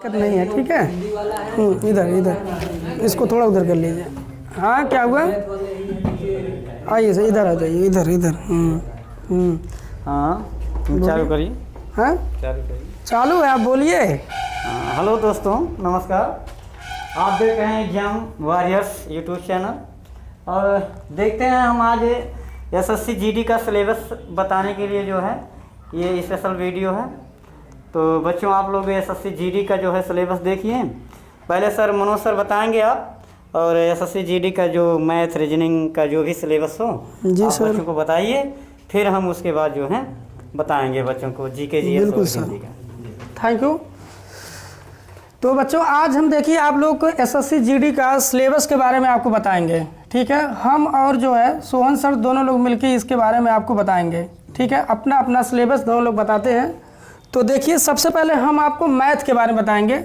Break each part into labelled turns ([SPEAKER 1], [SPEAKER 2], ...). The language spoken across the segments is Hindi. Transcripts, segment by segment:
[SPEAKER 1] दिक्कत नहीं है, ठीक है। इधर इधर इसको थोड़ा उधर कर लीजिए। हाँ क्या हुआ, आइए सर इधर आ जाइए, इधर इधर।
[SPEAKER 2] हाँ चालू करिए।
[SPEAKER 1] हाँ
[SPEAKER 2] चालू करिए।
[SPEAKER 1] चालू है, आप बोलिए।
[SPEAKER 2] हेलो दोस्तों, नमस्कार। आप देख रहे हैं एग्जाम वॉरियर्स यूट्यूब चैनल, और देखते हैं हम आज एसएससी जीडी का सिलेबस बताने के लिए जो है ये स्पेशल वीडियो है। तो बच्चों, आप लोग एसएससी जीडी का जो है सिलेबस देखिए। पहले सर मनोज सर बताएंगे आप, और एसएससी जीडी का जो मैथ रीजनिंग का जो भी सिलेबस हो
[SPEAKER 1] जी
[SPEAKER 2] आप
[SPEAKER 1] सर,
[SPEAKER 2] बच्चों को बताइए, फिर हम उसके बाद जो है बताएंगे बच्चों को जीके जीएस और
[SPEAKER 1] बिल्कुल सर,
[SPEAKER 2] हिंदी का।
[SPEAKER 1] Thank you. तो बच्चों आज हम देखिए आप लोग को एसएससी जीडी का सिलेबस के बारे में आपको बताएंगे, ठीक है। हम और जो है सोहन सर दोनों लोग मिलकर इसके बारे में आपको बताएंगे, ठीक है। अपना अपना सिलेबस दोनों लोग बताते हैं। तो देखिए सबसे पहले हम आपको मैथ के बारे में बताएंगे।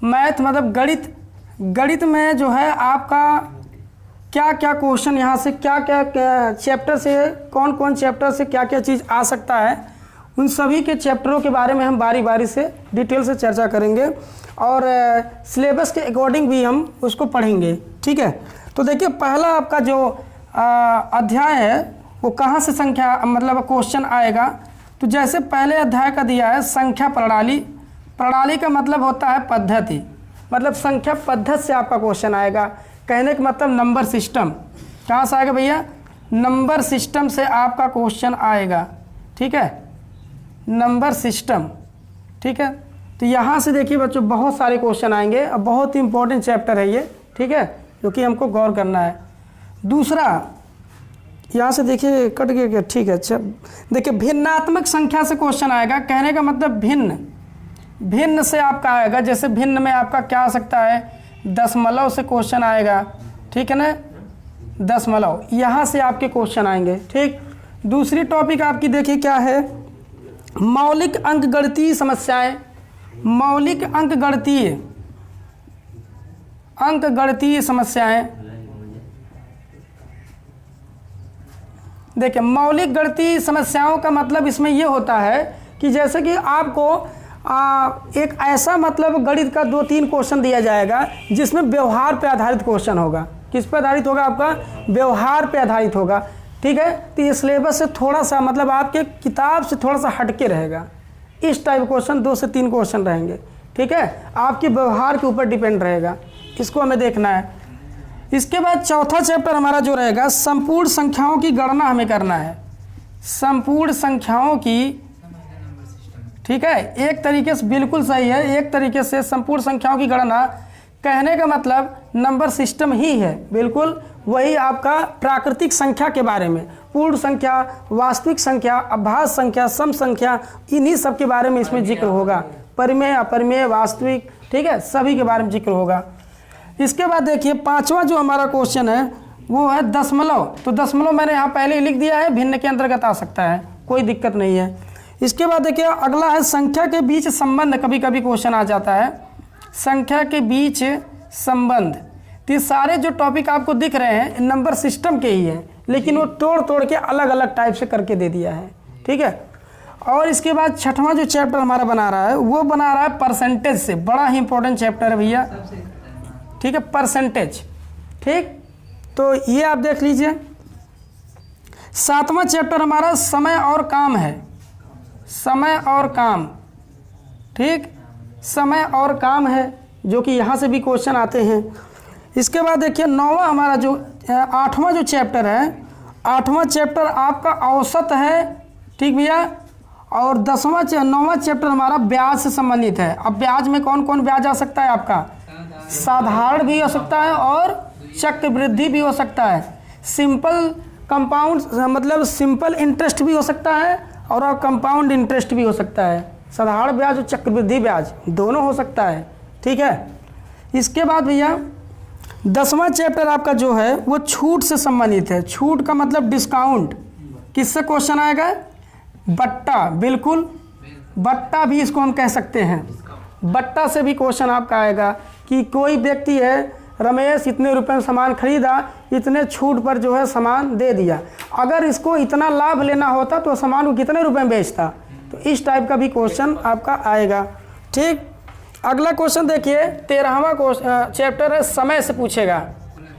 [SPEAKER 1] मैथ मतलब गणित। गणित में जो है आपका क्या क्या क्वेश्चन यहाँ से क्या क्या चैप्टर से, कौन कौन चैप्टर से क्या क्या चीज़ आ सकता है, उन सभी के चैप्टरों के बारे में हम बारी बारी से डिटेल से चर्चा करेंगे, और सिलेबस के अकॉर्डिंग भी हम उसको पढ़ेंगे, ठीक है। तो देखिए पहला आपका जो अध्याय है वो कहाँ से संख्या मतलब क्वेश्चन आएगा। तो जैसे पहले अध्याय का दिया है संख्या प्रणाली। प्रणाली का मतलब होता है पद्धति, मतलब संख्या पद्धति से आपका क्वेश्चन आएगा। कहने का मतलब नंबर सिस्टम। कहाँ से आएगा भैया, नंबर सिस्टम से आपका क्वेश्चन आएगा, ठीक है, नंबर सिस्टम, ठीक है। तो यहाँ से देखिए बच्चों बहुत सारे क्वेश्चन आएंगे, और बहुत ही इंपॉर्टेंट चैप्टर है ये, ठीक है, क्योंकि हमको गौर करना है। दूसरा यहाँ से देखिए कट गया क्या, ठीक है। अच्छा देखिए भिन्नात्मक संख्या से क्वेश्चन आएगा। कहने का मतलब भिन्न, भिन्न से आपका आएगा। जैसे भिन्न में आपका क्या आ सकता है, दशमलव से क्वेश्चन आएगा, ठीक है ना, दशमलव, यहाँ से आपके क्वेश्चन आएंगे, ठीक। दूसरी टॉपिक आपकी देखिए क्या है, मौलिक अंकगणितीय समस्याएं। मौलिक अंकगणितीय समस्याएं। देखिए मौलिक गणितीय समस्याओं का मतलब इसमें यह होता है कि जैसे कि आपको एक ऐसा मतलब गणित का 2-3 क्वेश्चन दिया जाएगा जिसमें व्यवहार पे आधारित क्वेश्चन होगा। किस पे आधारित होगा, आपका व्यवहार पे आधारित होगा, ठीक है। तो ये सिलेबस से थोड़ा सा मतलब आपके किताब से थोड़ा सा हटके रहेगा। इस टाइप क्वेश्चन 2 से 3 क्वेश्चन रहेंगे, ठीक है, आपके व्यवहार के ऊपर डिपेंड रहेगा, इसको हमें देखना है। इसके बाद चौथा चैप्टर हमारा जो रहेगा संपूर्ण संख्याओं की गणना हमें करना है। संपूर्ण संख्याओं की, ठीक है, एक तरीके से बिल्कुल सही है, एक तरीके से संपूर्ण संख्याओं की गणना। कहने का मतलब नंबर सिस्टम ही है, बिल्कुल वही आपका प्राकृतिक संख्या के बारे में, पूर्ण संख्या, वास्तविक संख्या, अभाज्य संख्या, सम संख्या, इन्हीं सब के बारे में इसमें जिक्र होगा। परिमेय, अपरिमेय, वास्तविक, ठीक है, सभी के बारे में जिक्र होगा। इसके बाद देखिए पांचवा जो हमारा क्वेश्चन है वो है दशमलव। तो दशमलव मैंने यहाँ पहले ही लिख दिया है, भिन्न के अंतर्गत आ सकता है, कोई दिक्कत नहीं है। इसके बाद देखिए अगला है संख्या के बीच संबंध। कभी कभी क्वेश्चन आ जाता है संख्या के बीच संबंध। तो ये सारे जो टॉपिक आपको दिख रहे हैं नंबर सिस्टम के ही हैं, लेकिन वो तोड़ तोड़ के अलग अलग टाइप से करके दे दिया है, ठीक है। और इसके बाद छठवां जो चैप्टर हमारा बना रहा है वो बना रहा है परसेंटेज से। बड़ा ही इंपॉर्टेंट चैप्टर है भैया, ठीक है, परसेंटेज, ठीक। तो ये आप देख लीजिए। सातवां चैप्टर हमारा समय और काम है। समय और काम, ठीक, समय और काम है, जो कि यहाँ से भी क्वेश्चन आते हैं। इसके बाद देखिए नौवां हमारा जो 8वां जो चैप्टर है, 8वां चैप्टर आपका औसत है, ठीक भैया। और 9वां चैप्टर हमारा ब्याज से संबंधित है। अब ब्याज में कौन कौन ब्याज आ सकता है, आपका साधारण भी हो सकता है और चक्रवृद्धि भी हो सकता है। सिंपल कंपाउंड मतलब सिंपल इंटरेस्ट भी हो सकता है और कंपाउंड इंटरेस्ट भी हो सकता है। साधारण ब्याज और चक्रवृद्धि ब्याज दोनों हो सकता है, ठीक है। इसके बाद भैया 10वां चैप्टर आपका जो है वो छूट से संबंधित है। छूट का मतलब डिस्काउंट। किससे क्वेश्चन आएगा, बट्टा, बिल्कुल बट्टा भी इसको हम कह सकते हैं। बट्टा से भी क्वेश्चन आपका आएगा कि कोई व्यक्ति है, रमेश इतने रुपए में सामान खरीदा, इतने छूट पर जो है सामान दे दिया, अगर इसको इतना लाभ लेना होता तो सामान को कितने रुपए में बेचता। तो इस टाइप का भी क्वेश्चन आपका आएगा, ठीक। अगला क्वेश्चन देखिए, 13वां चैप्टर है समय से पूछेगा।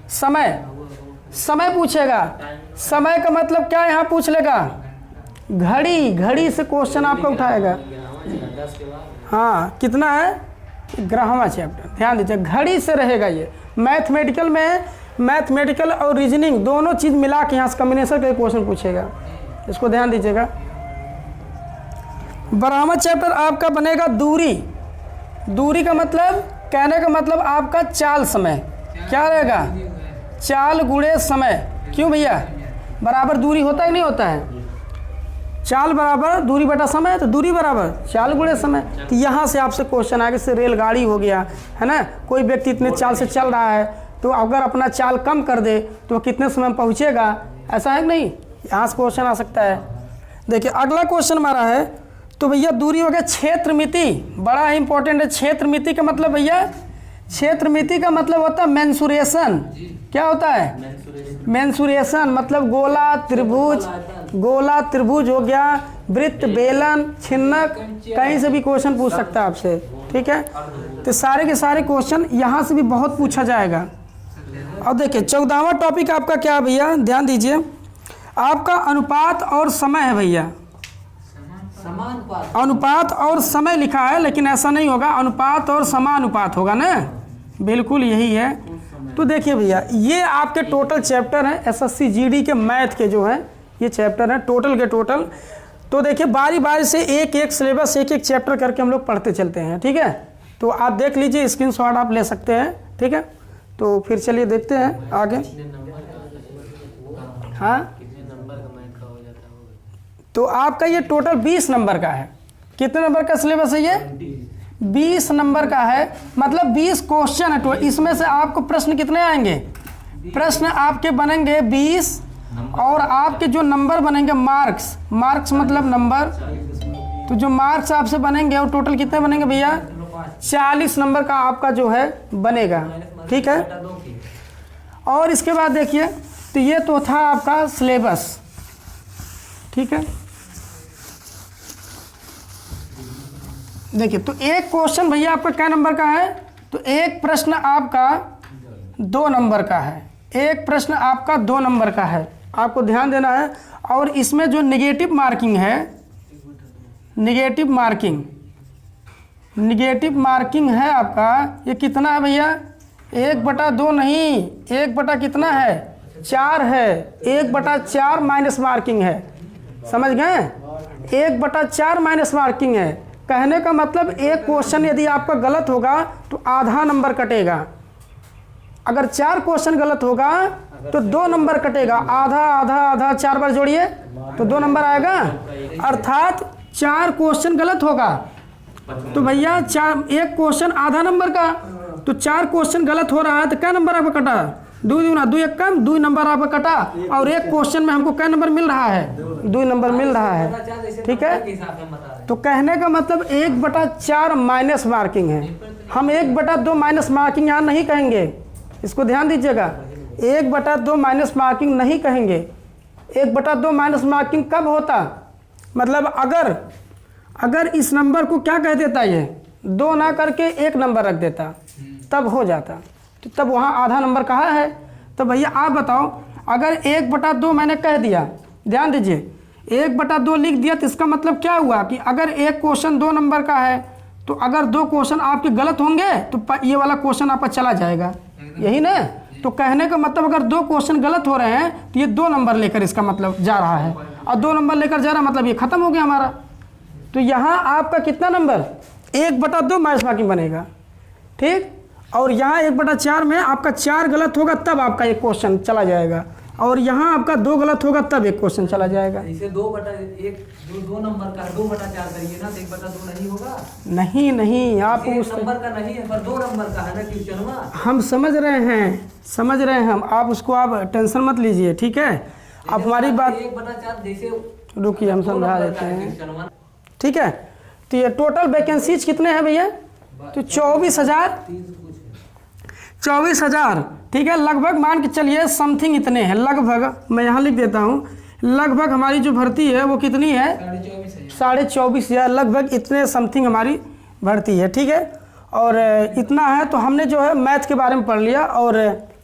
[SPEAKER 1] समय पूछेगा। समय का मतलब क्या यहाँ पूछ लेगा? घड़ी से क्वेश्चन आपका उठाएगा। हाँ, कितना है? 11वां चैप्टर, ध्यान दीजिए, घड़ी से रहेगा ये। मैथमेटिकल में मैथमेटिकल और रीजनिंग दोनों चीज़ मिला के यहाँ से कम्बिनेशन का क्वेश्चन पूछेगा, इसको ध्यान दीजिएगा। 12वां चैप्टर आपका बनेगा दूरी का मतलब, कहने का मतलब आपका चाल समय। क्या रहेगा? चाल गुणे समय। क्यों भैया? बराबर दूरी होता है नहीं होता है? चाल बराबर दूरी बटा समय, तो दूरी बराबर चाल गुणे समय। तो यहाँ से आपसे क्वेश्चन आगे से रेलगाड़ी हो गया है ना, कोई व्यक्ति इतने चाल से चल रहा है तो अगर अपना चाल कम कर दे तो कितने समय में पहुँचेगा, ऐसा है कि नहीं? यहाँ से क्वेश्चन आ सकता है। देखिए अगला क्वेश्चन हमारा है, तो भैया दूरी हो गया। क्षेत्र मिति बड़ा ही इंपॉर्टेंट है। क्षेत्र मिति का मतलब भैया, क्षेत्र मिति का मतलब होता है मेंसुरेशन। क्या होता है? मेंसुरेशन मतलब गोला त्रिभुज हो गया, वृत्त, बेलन, छिन्नक, कहीं से भी क्वेश्चन पूछ सकता है आपसे, ठीक है। तो सारे के सारे क्वेश्चन यहाँ से भी बहुत पूछा जाएगा। अब देखिए 14वां टॉपिक आपका क्या है भैया, ध्यान दीजिए, आपका अनुपात और समय है भैया। अनुपात और समय लिखा है, लेकिन ऐसा नहीं होगा, अनुपात और समानुपात होगा ना, बिल्कुल यही है। तो देखिए भैया, ये आपके टोटल चैप्टर हैं एसएससी जीडी के मैथ के, जो है ये चैप्टर हैं टोटल के टोटल। तो देखिए बारी बारी से एक एक सिलेबस, एक एक चैप्टर करके हम लोग पढ़ते चलते हैं, ठीक है। तो आप देख लीजिए, स्क्रीनशॉट आप ले सकते हैं, ठीक है। तो फिर चलिए देखते हैं आगे। हाँ, तो आपका ये टोटल 20 नंबर का है। कितने नंबर का सिलेबस है ये? 20 नंबर का है, मतलब 20 क्वेश्चन है। तो इसमें से आपको प्रश्न कितने आएंगे? प्रश्न आपके बनेंगे 20, और आपके जो नंबर बनेंगे मार्क्स मतलब नंबर, तो जो मार्क्स आपसे बनेंगे और टोटल कितने बनेंगे भैया? 40 नंबर का आपका जो है बनेगा, ठीक है। और इसके बाद देखिए, तो ये तो था आपका सिलेबस, ठीक है। देखिए तो एक क्वेश्चन भैया आपका क्या नंबर का है? तो एक प्रश्न आपका 2 नंबर का है। एक प्रश्न आपका 2 नंबर का है, आपको ध्यान देना है। और इसमें जो नेगेटिव मार्किंग है, नेगेटिव मार्किंग है आपका, ये कितना है भैया? 1/2 नहीं, 1 कितना है? 4 है। 1/4 माइनस मार्किंग है, समझ गए? 1/4 माइनस मार्किंग है। कहने का मतलब एक क्वेश्चन यदि आपका गलत होगा तो आधा नंबर कटेगा। अगर 4 क्वेश्चन गलत होगा तो 2 नंबर कटेगा। आधा आधा आधा 4 बार जोड़िए तो 2 नंबर आएगा। अर्थात 4 क्वेश्चन गलत होगा तो भैया एक क्वेश्चन आधा नंबर का, तो 4 क्वेश्चन गलत हो रहा है तो क्या नंबर आपका कटा? 2 दूना 2 एक कम, 2 नंबर आपका कटा। और एक क्वेश्चन में हमको क्या नंबर मिल रहा है? 2 नंबर मिल रहा है, ठीक है। तो कहने का मतलब 1/4 माइनस मार्किंग है। हम 1/2 माइनस मार्किंग यहाँ नहीं कहेंगे, इसको ध्यान दीजिएगा। 1/2 माइनस मार्किंग नहीं कहेंगे। 1/2 माइनस मार्किंग कब होता? मतलब अगर इस नंबर को क्या कह देता, ये 2 ना करके 1 नंबर रख देता, तब हो जाता। तो तब वहाँ आधा नंबर कहाँ है? तो भैया आप बताओ, अगर 1/2 मैंने कह दिया, ध्यान दीजिए, 1/2 लिख दिया, तो इसका मतलब क्या हुआ कि अगर एक क्वेश्चन 2 नंबर का है तो अगर 2 क्वेश्चन आपके गलत होंगे तो ये वाला क्वेश्चन आपका चला जाएगा, यही ना। तो कहने का मतलब अगर 2 क्वेश्चन गलत हो रहे हैं तो ये 2 नंबर लेकर इसका मतलब जा रहा है, और 2 नंबर लेकर जा रहा मतलब ये खत्म हो गया हमारा। तो यहाँ आपका कितना नंबर? 1/2 माइनस मार्किंग बनेगा, ठीक। और यहाँ 1/4 में आपका 4 गलत होगा तब आपका एक क्वेश्चन चला जाएगा, और यहाँ आपका 2 गलत होगा तब एक क्वेश्चन चला जाएगा।
[SPEAKER 3] इसे 2/1 2 नंबर का 2/4 करिए ना, तो 1/2 नहीं होगा।
[SPEAKER 1] नहीं, आप उस
[SPEAKER 3] नंबर का नहीं है, पर 2 नंबर का है ना क्वेश्चन में।
[SPEAKER 1] हम समझ रहे हैं हम, आप उसको आप टेंशन मत लीजिए, ठीक है। आप हमारी बात
[SPEAKER 3] 1/4 जैसे
[SPEAKER 1] रुकिए, हम समझा देते हैं, ठीक है। तो ये टोटल वैकेंसीज कितने हैं भैया? तो 24,000, ठीक है। लगभग मान के चलिए समथिंग इतने हैं, लगभग मैं यहाँ लिख देता हूँ, लगभग हमारी जो भर्ती है वो कितनी है? 24,500, लगभग इतने समथिंग हमारी भर्ती है, ठीक है। और इतना है। तो हमने जो है मैथ के बारे में पढ़ लिया और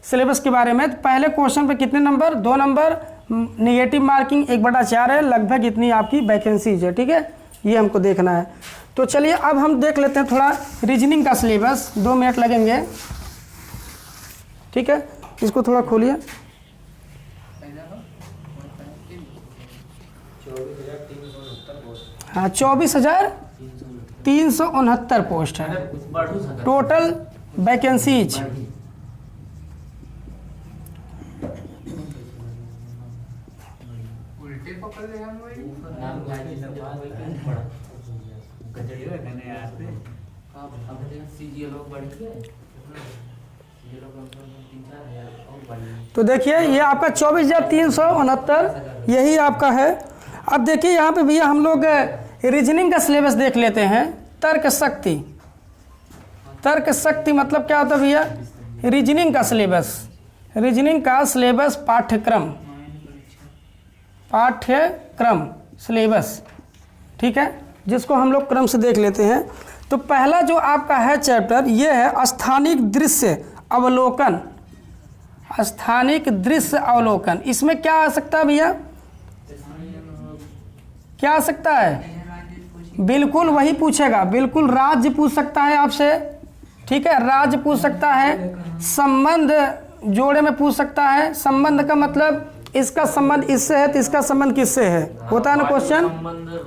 [SPEAKER 1] सिलेबस के बारे में। तो पहले क्वेश्चन पे कितने नंबर, 2 नंबर, नेगेटिव मार्किंग 1/4 है, लगभग इतनी आपकी वैकेंसीज है, ठीक है, ये हमको देखना है। तो चलिए अब हम देख लेते हैं थोड़ा रीजनिंग का सिलेबस, 2 मिनट लगेंगे, ठीक है। इसको थोड़ा खोलिए। हाँ 24,369 पोस्ट है टोटल वैकेंसीज। तो देखिए ये आपका 24,369 यही आपका है। अब देखिए यहाँ पे भैया हम लोग रीजनिंग का सिलेबस देख लेते हैं। तर्क शक्ति, तर्क शक्ति मतलब क्या होता है भैया, रीजनिंग का सिलेबस, रीजनिंग का सिलेबस पाठ्यक्रम सिलेबस, ठीक है, जिसको हम लोग क्रम से देख लेते हैं। तो पहला जो आपका है चैप्टर ये है स्थानिक दृश्य अवलोकन, स्थानिक दृश्य अवलोकन। इसमें क्या आ सकता है भैया, क्या आ सकता है, बिल्कुल वही पूछेगा, बिल्कुल राज्य पूछ सकता है आपसे, ठीक है, राज्य पूछ सकता है, संबंध जोड़े में पूछ सकता है। संबंध का मतलब इसका संबंध इससे है तो इसका संबंध किससे है, होता है ना क्वेश्चन।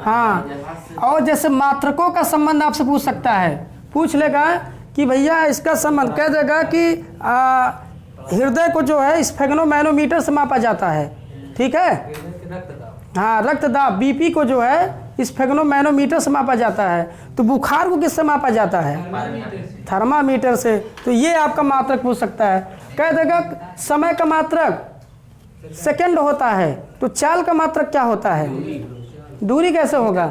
[SPEAKER 1] हाँ, और जैसे मात्रकों का संबंध आपसे पूछ सकता है, पूछ लेगा कि भैया इसका संबंध, कह देगा कि हृदय को जो है स्फेग्नोमैनोमीटर से मापा जाता है, ठीक है। हाँ, रक्तदाब बीपी को जो है स्फेग्नोमैनोमीटर से मापा जाता है। तो बुखार को किससे मापा जाता है, थर्मामीटर से। तो ये आपका मात्रक पूछ सकता है। कह देगा समय का मात्रक सेकंड होता है, तो चाल का मात्रक क्या होता है, दूरी कैसे होगा,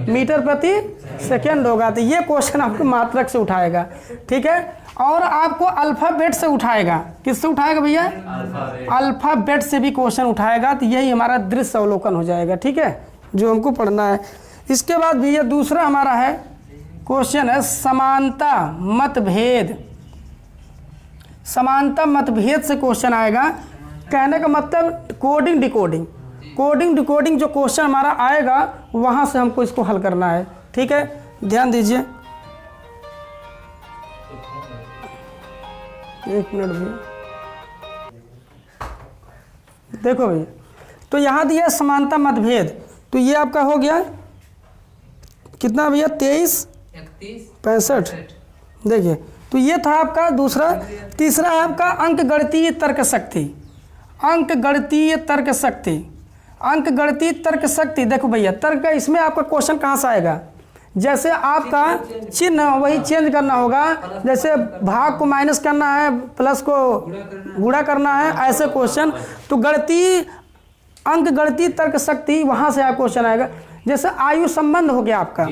[SPEAKER 1] मीटर प्रति सेकंड होगा। तो ये क्वेश्चन आपको मात्रक से उठाएगा, ठीक है। और आपको अल्फ़ाबेट से उठाएगा, किससे उठाएगा भैया, अल्फ़ाबेट से भी क्वेश्चन उठाएगा। तो यही हमारा दृश्य अवलोकन हो जाएगा, ठीक है, जो हमको पढ़ना है। इसके बाद भैया दूसरा हमारा है क्वेश्चन है समानता मतभेद। समानता मतभेद से क्वेश्चन आएगा। कहने का मतलब कोडिंग डिकोडिंग, कोडिंग डिकोडिंग जो क्वेश्चन हमारा आएगा वहाँ से हमको इसको हल करना है, ठीक है, ध्यान दीजिए। एक मिनट भैया, देखो भैया, तो यहाँ दिया समानता मतभेद। तो ये आपका हो गया कितना भैया, 23 65। देखिए, तो ये था आपका दूसरा। तीसरा है आपका अंक गणितीय तर्क शक्ति, अंक गणितीय तर्क शक्ति, अंक गणितीय तर्क शक्ति। देखो भैया, तर्क इसमें आपका क्वेश्चन कहाँ से आएगा, जैसे आपका चिन्ह वही चेंज करना होगा, जैसे भाग को माइनस करना है, प्लस को गुणा करना है, ऐसे क्वेश्चन। तो गणितीय अंक गणितीय तर्क शक्ति वहाँ से आप क्वेश्चन आएगा। जैसे आयु संबंध हो गया आपका,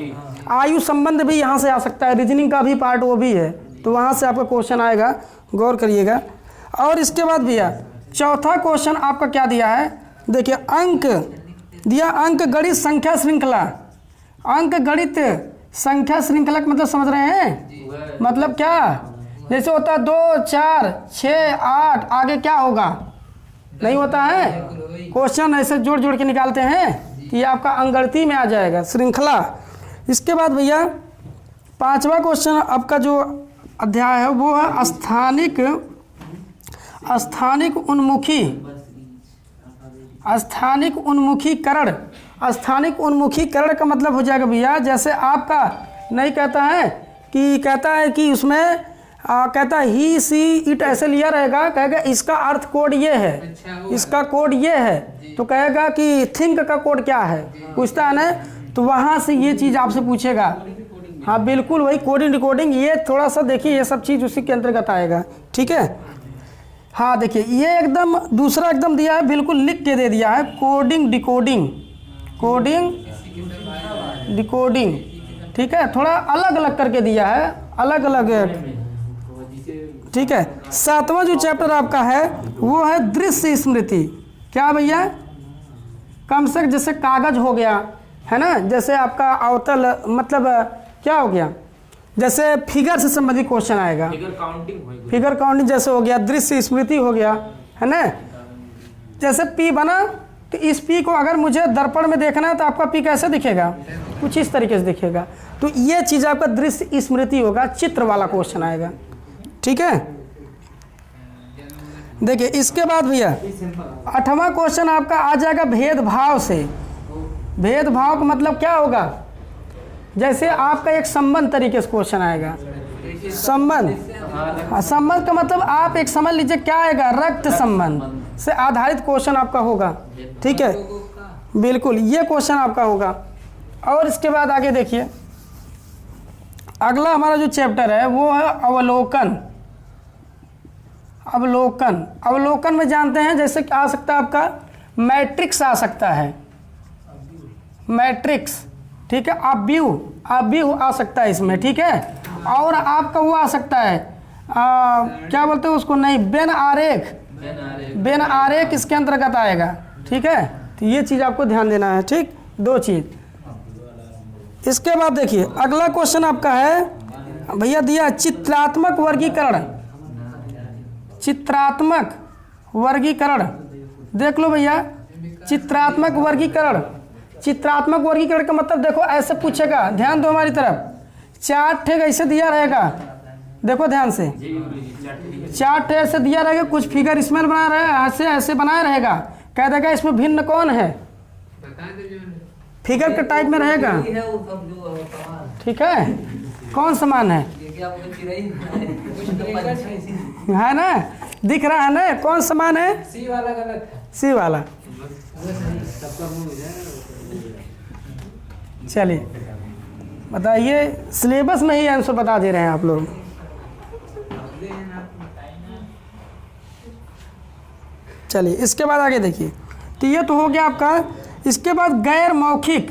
[SPEAKER 1] आयु संबंध भी यहाँ से आ सकता है, रीजनिंग का भी पार्ट वो भी है, तो वहाँ से आपका क्वेश्चन आएगा, गौर करिएगा। और इसके बाद भैया चौथा क्वेश्चन आपका क्या दिया है, देखिए अंक दिया, अंक गणित संख्या श्रृंखला। अंक गणित संख्या श्रृंखला का मतलब समझ रहे हैं, मतलब क्या, जैसे होता है 2 4 6 8, आगे क्या होगा, नहीं होता है, क्वेश्चन ऐसे जोड़ जोड़ के निकालते हैं, कि ये आपका अंगगणितीय में आ जाएगा, श्रृंखला। इसके बाद भैया पांचवा क्वेश्चन आपका जो अध्याय है वो है स्थानिक उन्मुखी, स्थानिक उन्मुखीकरण। स्थानिक उन्मुखीकरण का मतलब हो जाएगा भैया, जैसे आपका नहीं कहता है कि उसमें कहता है ही सी इट, ऐसे लिया रहेगा, कहेगा इसका अर्थ कोड ये है, इसका कोड ये है, तो कहेगा कि थिंक का कोड क्या है, पूछता है ना, तो वहाँ से ये चीज़ आपसे पूछेगा। हाँ बिल्कुल वही कोडिंग डिकोडिंग, ये थोड़ा सा देखिए, ये सब चीज़ उसी के अंतर्गत आएगा, ठीक है। हाँ देखिए, ये एकदम दूसरा एकदम दिया है, बिल्कुल लिख के दे दिया है, कोडिंग डिकोडिंग, कोडिंग डिकोडिंग, ठीक है, थोड़ा अलग अलग करके दिया है, अलग अलग, ठीक है। सातवां जो चैप्टर आपका है वो है दृश्य स्मृति। क्या भैया, कम से कम जैसे कागज हो गया है ना, जैसे आपका अवतल मतलब क्या हो गया, जैसे फिगर से संबंधित क्वेश्चन आएगा,
[SPEAKER 4] फिगर काउंटिंग होगी।
[SPEAKER 1] फिगर काउंटिंग जैसे हो गया, दृश्य स्मृति हो गया, है ना। जैसे पी बना तो इस पी को अगर मुझे दर्पण में देखना है तो आपका पी कैसे दिखेगा, कुछ इस तरीके से दिखेगा। तो ये चीज़ आपका दृश्य स्मृति होगा, चित्र वाला क्वेश्चन आएगा, ठीक है। देखिए इसके बाद भैया 8वां क्वेश्चन आपका आ जाएगा भेदभाव से। भेदभाव का मतलब क्या होगा, जैसे आपका एक संबंध तरीके से क्वेश्चन आएगा, संबंध। हाँ, संबंध का मतलब आप एक समझ लीजिए क्या आएगा, रक्त संबंध से आधारित क्वेश्चन आपका होगा, ठीक है, बिल्कुल ये क्वेश्चन आपका होगा। और इसके बाद आगे देखिए अगला हमारा जो चैप्टर है वो है अवलोकन। अवलोकन, अवलोकन में जानते हैं जैसे क्या आ सकता है आपका, मैट्रिक्स आ सकता है, मैट्रिक्स, ठीक है, अव्यूह आ सकता है इसमें, ठीक है। और आपका वो आ सकता है क्या बोलते हैं उसको, नहीं, बेन आरेख, बेन आरेख इसके अंतर्गत आएगा, ठीक है। तो ये चीज़ आपको ध्यान देना है, ठीक, 2 चीज़। इसके बाद देखिए अगला क्वेश्चन आपका है भैया दिया चित्रात्मक वर्गीकरण। चित्रात्मक वर्गीकरण देख लो भैया, चित्रात्मक वर्गीकरण। चित्रात्मक वर्गीकरण का मतलब देखो ऐसे पूछेगा, ध्यान दो हमारी तरफ, 4 ठेग ऐसे दिया रहेगा, देखो ध्यान से, 4 ठेग ऐसे दिया रहेगा, कुछ फिगर इसमें बना रहेगा, ऐसे ऐसे बनाया रहेगा, कह देगा इसमें भिन्न कौन है, फिगर के टाइप में रहेगा, ठीक है, कौन समान है ना, दिख रहा है ना, कौन समान है,
[SPEAKER 3] सी वाला गलत है,
[SPEAKER 1] सी वाला। चलिए बताइए, सिलेबस में ही आंसर बता दे रहे हैं आप लोग। चलिए इसके बाद आगे देखिए, तो ये तो हो गया आपका। इसके बाद गैर मौखिक,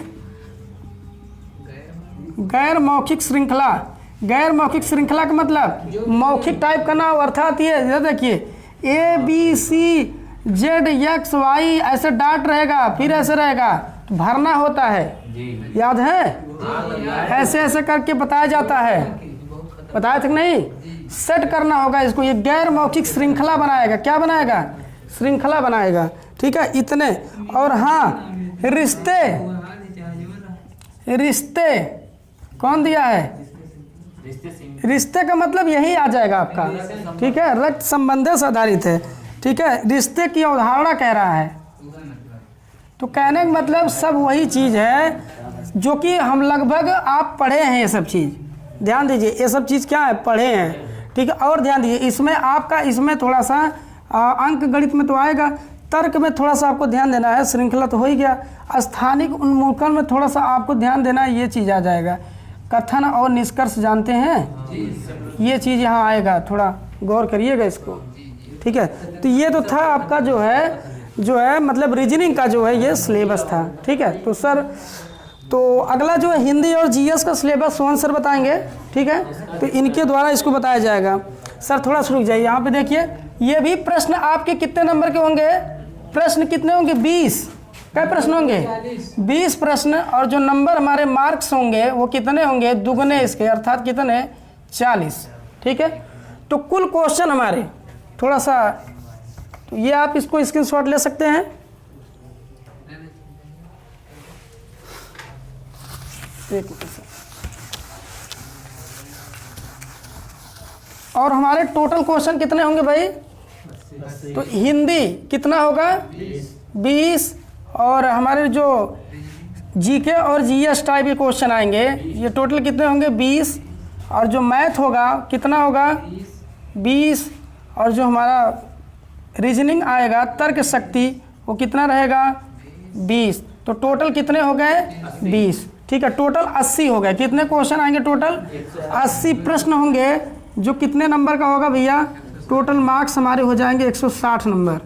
[SPEAKER 1] गैर मौखिक श्रृंखला। गैर मौखिक श्रृंखला का मतलब मौखिक टाइप का ना हो, अर्थात ये देखिए ABCZXY ऐसे डाट रहेगा, फिर ऐसे रहेगा, तो भरना होता है, याद है, ऐसे ऐसे करके बताया जाता है, बताया था कि नहीं, सेट करना होगा इसको। ये गैर मौखिक श्रृंखला बनाएगा, क्या बनाएगा, श्रृंखला बनाएगा, ठीक है, इतने। और हाँ रिश्ते, रिश्ते कौन दिया है, रिश्ते का मतलब यही आ जाएगा आपका, ठीक है, रक्त संबंध से आधारित है, ठीक है, रिश्ते की अवधारणा कह रहा है। तो कहने का मतलब सब वही चीज़ है जो कि हम लगभग आप पढ़े हैं, ये सब चीज़ ध्यान दीजिए, ये सब चीज़ क्या है, पढ़े हैं, ठीक है। और ध्यान दीजिए इसमें आपका, इसमें थोड़ा सा अंक गणित में तो आएगा, तर्क में थोड़ा सा आपको ध्यान देना है, श्रृंखला तो हो ही गया, स्थानिक उन्मूलन में थोड़ा सा आपको ध्यान देना है, ये चीज़ आ जाएगा। कथन और निष्कर्ष जानते हैं, ये चीज़ यहाँ आएगा, थोड़ा गौर करिएगा इसको, ठीक है। तो ये तो था आपका जो है मतलब रीजनिंग का जो है ये सिलेबस था, ठीक है। तो सर तो अगला जो है हिंदी और जीएस का सिलेबस सोहन सर बताएंगे, ठीक है, तो इनके द्वारा इसको बताया जाएगा। सर थोड़ा सा रुक जाइए, यहाँ पे देखिए, ये भी प्रश्न आपके कितने नंबर के होंगे, प्रश्न कितने होंगे, 20, क्या प्रश्न होंगे, 20 प्रश्न, और जो नंबर हमारे मार्क्स होंगे वो कितने होंगे, दुगने इसके, अर्थात कितने, 40, ठीक है। तो कुल क्वेश्चन हमारे थोड़ा सा, तो ये आप इसको स्क्रीनशॉट ले सकते हैं, एक मिनट सर। और हमारे टोटल क्वेश्चन कितने होंगे भाई, तो हिंदी कितना होगा, 20, और हमारे जो जीके और जीएस टाइप के क्वेश्चन आएंगे ये टोटल कितने होंगे, 20, और जो मैथ होगा कितना होगा, 20, और जो हमारा रीजनिंग आएगा, तर्क शक्ति, वो कितना रहेगा, 20। तो टोटल कितने हो गए, 20, ठीक है। टोटल 80 हो गए, कितने क्वेश्चन आएंगे, टोटल 80 प्रश्न होंगे, जो कितने नंबर का होगा भैया, टोटल मार्क्स हमारे हो जाएंगे 160 नंबर,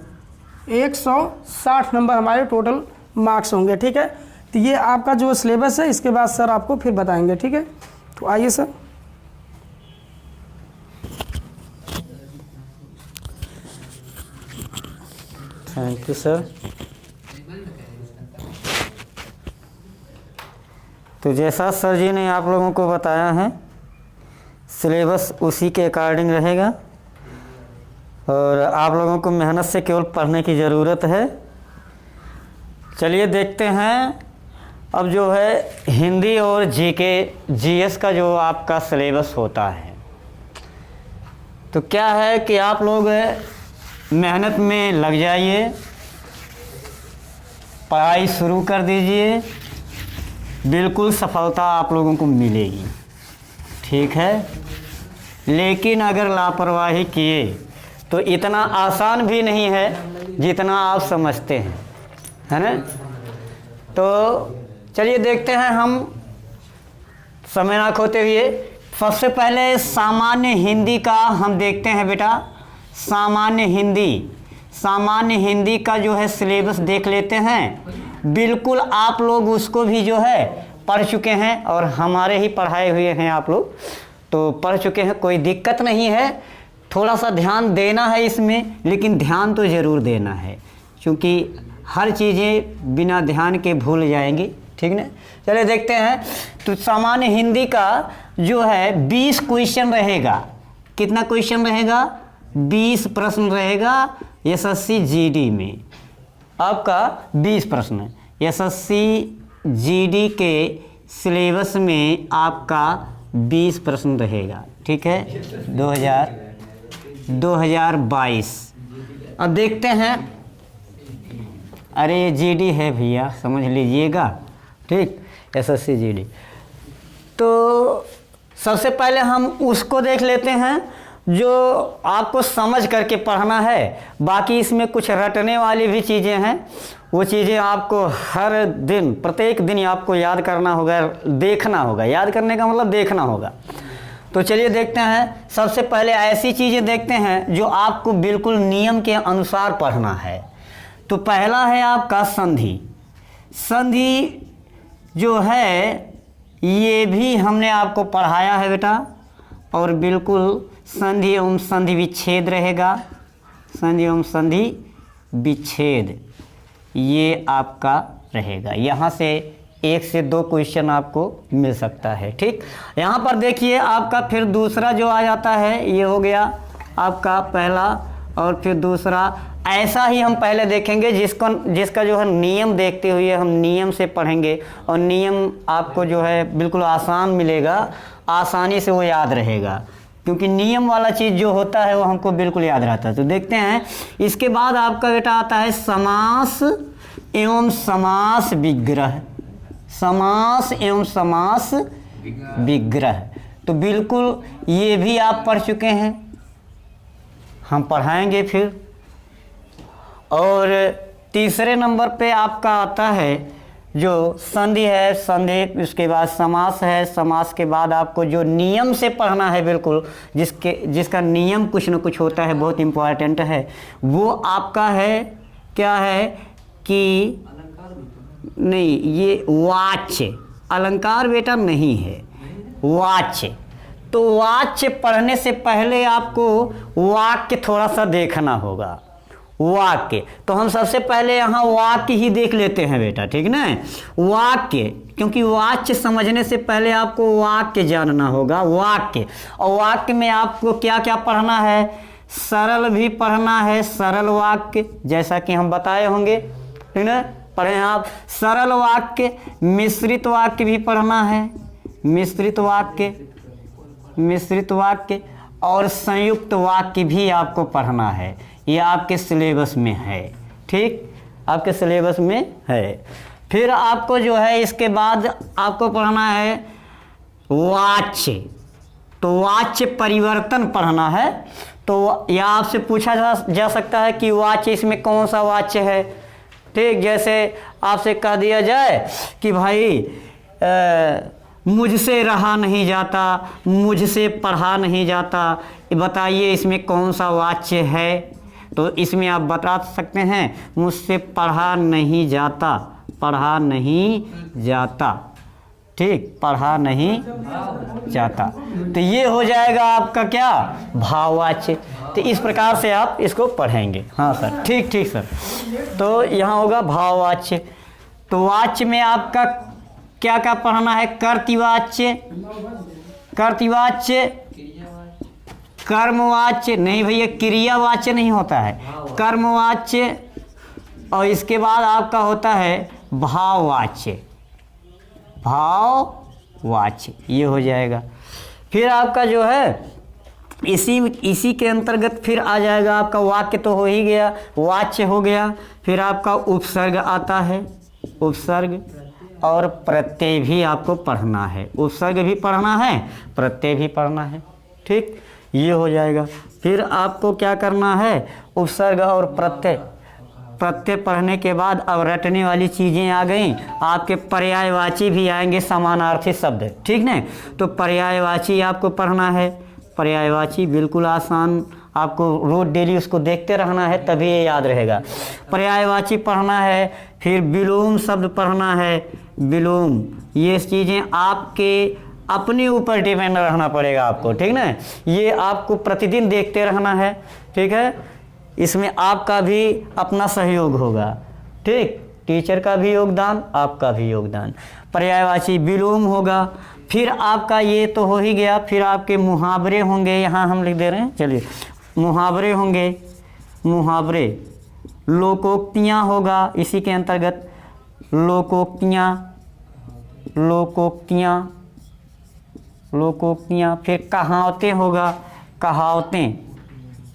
[SPEAKER 1] 160 नंबर हमारे टोटल मार्क्स होंगे, ठीक है। तो ये आपका जो सिलेबस है, इसके बाद सर आपको फिर बताएंगे, ठीक है। तो आइए सर,
[SPEAKER 2] थैंक यू सर। तो जैसा सर जी ने आप लोगों को बताया है सिलेबस उसी के अकॉर्डिंग रहेगा और आप लोगों को मेहनत से केवल पढ़ने की ज़रूरत है। चलिए देखते हैं अब जो है हिंदी और जीके जीएस का जो आपका सिलेबस होता है। तो क्या है कि आप लोग मेहनत में लग जाइए, पढ़ाई शुरू कर दीजिए, बिल्कुल सफलता आप लोगों को मिलेगी, ठीक है। लेकिन अगर लापरवाही किए तो इतना आसान भी नहीं है जितना आप समझते हैं, है ना। तो चलिए देखते हैं हम समय ना खोते हुए। सबसे पहले सामान्य हिंदी का हम देखते हैं बेटा। सामान्य हिंदी का जो है सिलेबस देख लेते हैं। बिल्कुल आप लोग उसको भी जो है पढ़ चुके हैं और हमारे ही पढ़ाए हुए हैं आप लोग, तो पढ़ चुके हैं, कोई दिक्कत नहीं है। थोड़ा सा ध्यान देना है इसमें, लेकिन ध्यान तो ज़रूर देना है क्योंकि हर चीज़ें बिना ध्यान के भूल जाएंगी, ठीक ना। चलिए देखते हैं। तो सामान्य हिंदी का जो है 20 क्वेश्चन रहेगा। कितना क्वेश्चन रहेगा? 20 प्रश्न रहेगा एसएससी जीडी में। आपका 20 प्रश्न एसएससी जीडी के सिलेबस में आपका 20 प्रश्न रहेगा, ठीक है। 2022। अब देखते हैं। अरे जीडी है भैया, समझ लीजिएगा, ठीक, एसएससी जीडी। तो सबसे पहले हम उसको देख लेते हैं जो आपको समझ करके पढ़ना है। बाकी इसमें कुछ रटने वाली भी चीज़ें हैं, वो चीज़ें आपको हर दिन प्रत्येक दिन आपको याद करना होगा, देखना होगा। याद करने का मतलब देखना होगा। तो चलिए देखते हैं। सबसे पहले ऐसी चीज़ें देखते हैं जो आपको बिल्कुल नियम के अनुसार पढ़ना है। तो पहला है आपका संधि। संधि जो है ये भी हमने आपको पढ़ाया है बेटा, और बिल्कुल संधि एवं संधि विच्छेद रहेगा। संधि एवं संधि विच्छेद ये आपका रहेगा। यहाँ से 1 से 2 क्वेश्चन आपको मिल सकता है, ठीक। यहाँ पर देखिए आपका फिर दूसरा जो आ जाता है, ये हो गया आपका पहला, और फिर दूसरा। ऐसा ही हम पहले देखेंगे जिसका जो है नियम देखते हुए हम नियम से पढ़ेंगे, और नियम आपको जो है बिल्कुल आसान मिलेगा, आसानी से वो याद रहेगा, क्योंकि नियम वाला चीज़ जो होता है वो हमको बिल्कुल याद रहता है। तो देखते हैं। इसके बाद आपका बेटा आता है समास एवं समास विग्रह। समास एवं समास विग्रह, तो बिल्कुल ये भी आप पढ़ चुके हैं, हम पढ़ाएंगे फिर। और तीसरे नंबर पे आपका आता है जो संधि है, संधि, उसके बाद समास है, समास के बाद आपको जो नियम से पढ़ना है बिल्कुल, जिसका नियम कुछ न कुछ होता है, बहुत इम्पोर्टेंट है, वो आपका है क्या है कि नहीं, ये वाच्य। अलंकार बेटा नहीं है, वाच्य। तो वाच्य पढ़ने से पहले आपको वाक्य थोड़ा सा देखना होगा। वाक्य, तो हम सबसे पहले यहाँ वाक्य ही देख लेते हैं बेटा, ठीक ना। वाक्य, क्योंकि वाच्य समझने से पहले आपको वाक्य जानना होगा। वाक्य, और वाक्य में आपको क्या क्या पढ़ना है? सरल भी पढ़ना है, सरल वाक्य, जैसा कि हम बताए होंगे, ठीक ना। पढ़े आप सरल वाक्य, मिश्रित वाक्य भी पढ़ना है, मिश्रित वाक्य, और संयुक्त वाक्य भी आपको पढ़ना है। ये आपके सिलेबस में है, ठीक, आपके सिलेबस में है। फिर आपको जो है इसके बाद आपको पढ़ना है वाच्य। तो वाच्य परिवर्तन पढ़ना है। तो यह आपसे पूछा जा सकता है कि वाच्य इसमें कौन सा वाच्य है, ठीक। जैसे आपसे कह दिया जाए कि भाई मुझसे रहा नहीं जाता, मुझसे पढ़ा नहीं जाता, बताइए इसमें कौन सा वाच्य है। तो इसमें आप बता सकते हैं मुझसे पढ़ा नहीं जाता, पढ़ा नहीं जाता, ठीक, पढ़ा नहीं जाता। तो ये हो जाएगा आपका क्या? भाववाच्य। तो इस प्रकार से आप इसको पढ़ेंगे। हाँ सर, ठीक ठीक सर। तो यहाँ होगा भाववाच्य। तो वाच्य में आपका क्या क्या पढ़ना है? कर्तृवाच्य, कर्तृवाच्य कर्मवाच्य नहीं भैया, क्रियावाच्य नहीं होता है, कर्मवाच्य। और इसके बाद आपका होता है भाववाच्य, भाववाच्य, ये हो जाएगा। फिर आपका जो है इसी के अंतर्गत फिर आ जाएगा आपका वाक्य तो हो ही गया, वाच्य हो गया। फिर आपका उपसर्ग आता है, उपसर्ग और प्रत्यय भी आपको पढ़ना है, उपसर्ग भी पढ़ना है, प्रत्यय भी पढ़ना है, ठीक, ये हो जाएगा। फिर आपको क्या करना है, उपसर्ग और प्रत्यय, प्रत्यय पढ़ने के बाद अब रटने वाली चीज़ें आ गई, आपके पर्यायवाची भी आएंगे, समानार्थी शब्द, ठीक ना। तो पर्यायवाची आपको पढ़ना है, पर्यायवाची बिल्कुल आसान, आपको रोज डेली उसको देखते रहना है तभी ये याद रहेगा। पर्यायवाची पढ़ना है, फिर विलोम शब्द पढ़ना है, विलोम, ये चीज़ें आपके अपने ऊपर डिपेंड रहना पड़ेगा आपको, ठीक ना। ये आपको प्रतिदिन देखते रहना है, ठीक है। इसमें आपका भी अपना सहयोग होगा, ठीक, टीचर का भी योगदान, आपका भी योगदान। पर्यायवाची विलोम होगा। फिर आपका ये तो हो ही गया, फिर आपके मुहावरे होंगे, यहाँ हम लिख दे रहे हैं, चलिए मुहावरे होंगे, मुहावरे, लोकोक्तियाँ होगा इसी के अंतर्गत, लोकोक्तियाँ, लोकोक्तियाँ, लोकोक्तियाँ। फिर कहावतें होगा, कहावतें,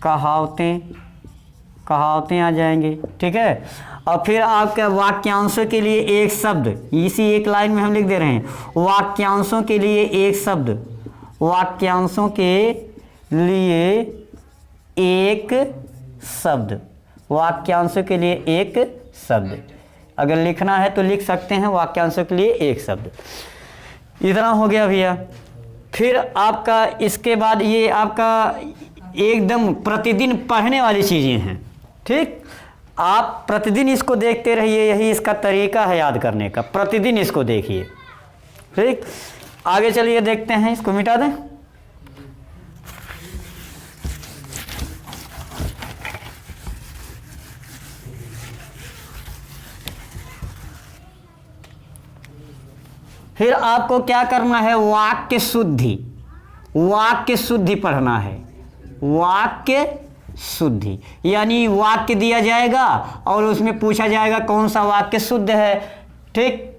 [SPEAKER 2] कहावतें, कहावतें आ जाएंगे, ठीक है। और फिर आपके वाक्यांशों के लिए एक शब्द, इसी एक लाइन में हम लिख दे रहे हैं, वाक्यांशों के लिए एक शब्द, वाक्यांशों के लिए एक शब्द, वाक्यांशों के लिए एक शब्द, अगर लिखना है तो लिख सकते हैं, वाक्यांशों के लिए एक शब्द। इतना हो गया भैया। फिर आपका इसके बाद ये आपका एकदम प्रतिदिन पढ़ने वाली चीज़ें हैं, ठीक, आप प्रतिदिन इसको देखते रहिए, यही इसका तरीका है याद करने का, प्रतिदिन इसको देखिए, ठीक। आगे चलिए देखते हैं, इसको मिटा दें। फिर आपको क्या करना है, वाक्य शुद्धि, वाक्य शुद्धि पढ़ना है, वाक्य शुद्धि, यानी वाक्य दिया जाएगा और उसमें पूछा जाएगा कौन सा वाक्य शुद्ध है, ठीक,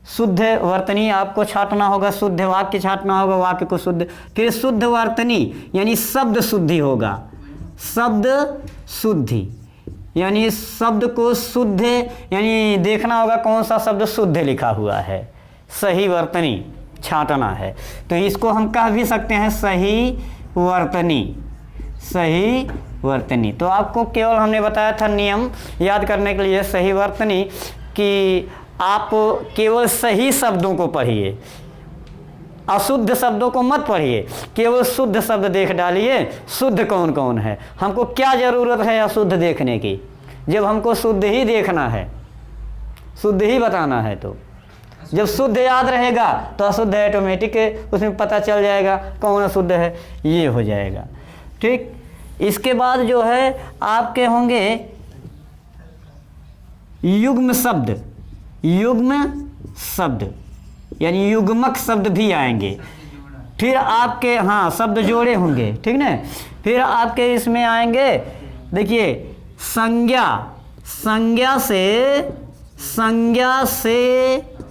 [SPEAKER 2] शुद्ध वर्तनी आपको छांटना होगा, शुद्ध वाक्य छांटना होगा, वाक्य को शुद्ध। फिर शुद्ध वर्तनी यानी शब्द शुद्धि होगा, शब्द शुद्धि यानी शब्द को शुद्ध, यानी देखना होगा कौन सा शब्द शुद्ध लिखा हुआ है, सही वर्तनी छांटना है। तो इसको हम कह भी सकते हैं सही वर्तनी, सही वर्तनी। तो आपको केवल हमने बताया था नियम याद करने के लिए सही वर्तनी, कि आप केवल सही शब्दों को पढ़िए, अशुद्ध शब्दों को मत पढ़िए, केवल शुद्ध शब्द देख डालिए, शुद्ध कौन कौन है। हमको क्या ज़रूरत है अशुद्ध देखने की, जब हमको शुद्ध ही देखना है, शुद्ध ही बताना है। तो जब शुद्ध याद रहेगा तो अशुद्ध ऑटोमेटिक उसमें पता चल जाएगा कौन अशुद्ध है, ये हो जाएगा, ठीक। इसके बाद जो है आपके होंगे युग्म शब्द, युग्म शब्द यानी युग्मक शब्द भी आएंगे। फिर आपके हाँ शब्द जोड़े होंगे, ठीक ना। फिर आपके इसमें आएंगे, देखिए संज्ञा, संज्ञा से